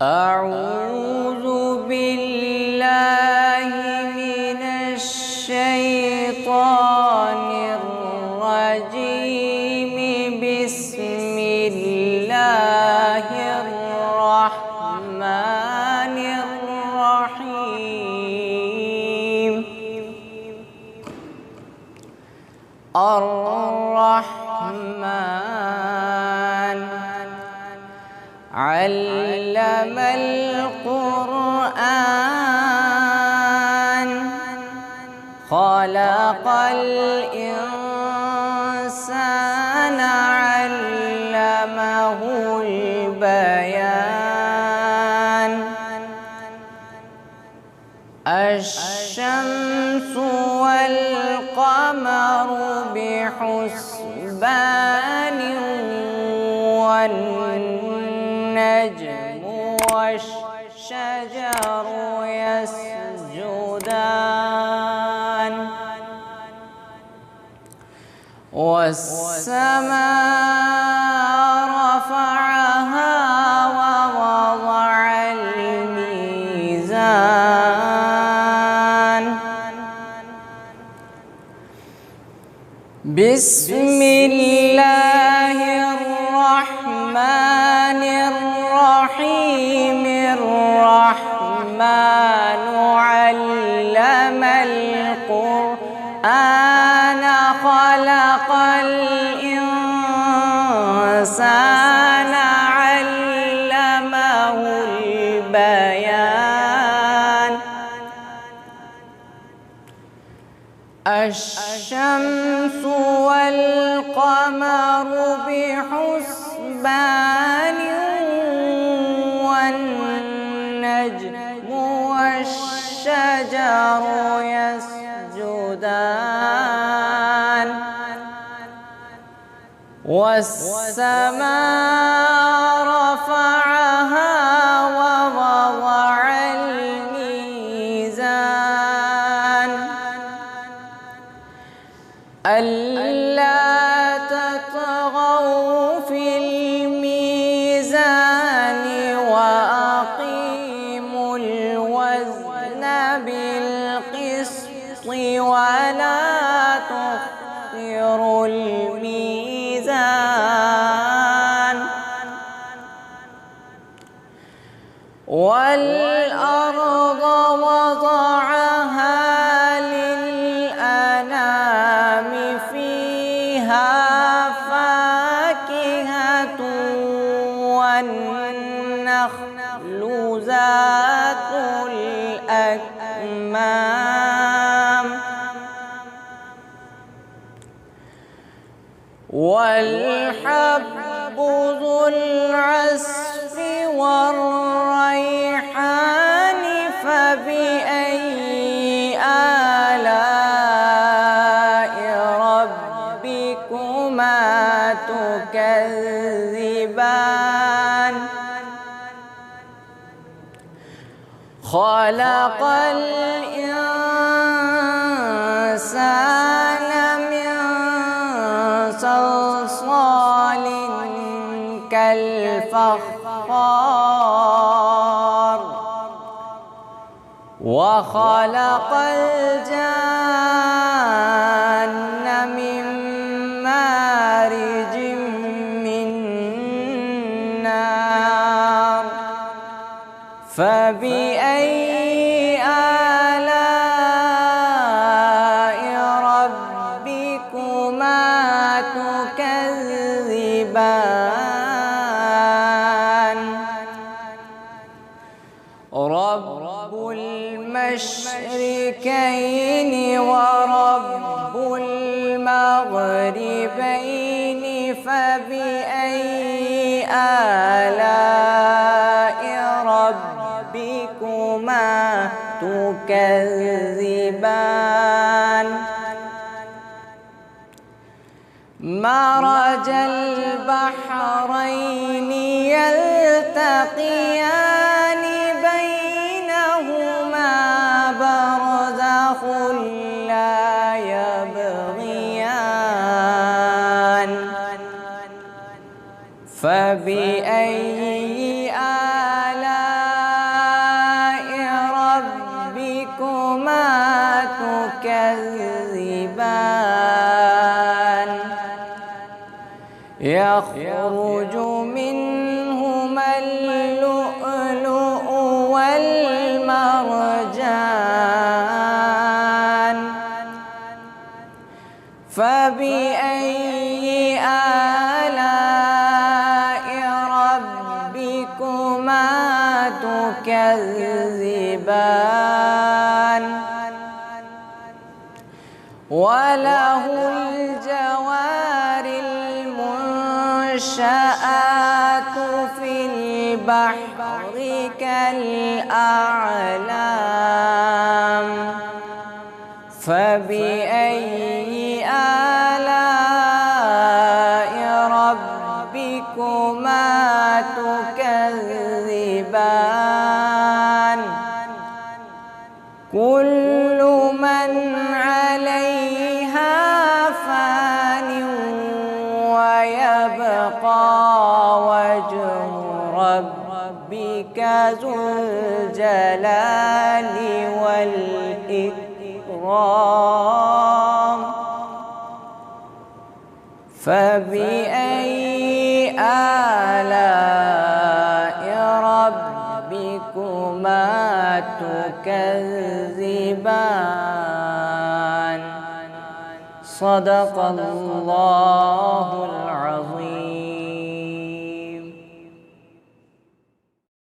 أعوذ بالله من الشيطان الرجيم. بسم الله الرحمن الرحيم. الرحمن علم القرآن خلق الإنسان علمه البيان. الشمس والقمر بحسبان والنجم والشجر يسجدان. والسماء رفعها ووضع الميزان. بسم الله الرحمن الرحيم. الرحمن علم القرآن خلق الإنسان علمه البيان. الشمس والقمر بحسبان والنجم والشجر يسجدان. والسماء رفعها ووضع الميزان. ألا تطغوا في الميزان وأقيموا الوزن بالقسط ولا تخسروا الميزان. والأرض وضعها للأنام فيها فاكهة والنخل ذات الأكمام والحب ذو العصف والريحان. فبأي آلاء ربكما تكذبان؟ خلق الإنسان من صلصال كالفخار. وخلق الجان من مارج من نار. فبأي آلاء ربكما تكذبان؟ رب المشركين ورب المغربين. فبأي آلاء ربكما تكذبان؟ مرج البحرين يلتقيان بينهما برزخ لا يبغيان. فبأي آلاء يخرج منهما اللؤلؤ والمرجان فبأي آلاء ربكما تكذبان وله الجوار المنشآت في البحر كالأعلام فبأي آلاء ربكما تكذبان كل من عليها فان ويبقى وجه ربك ذو الجلال والإكرام فبأي آلاء ربكما تكذبان صدق الله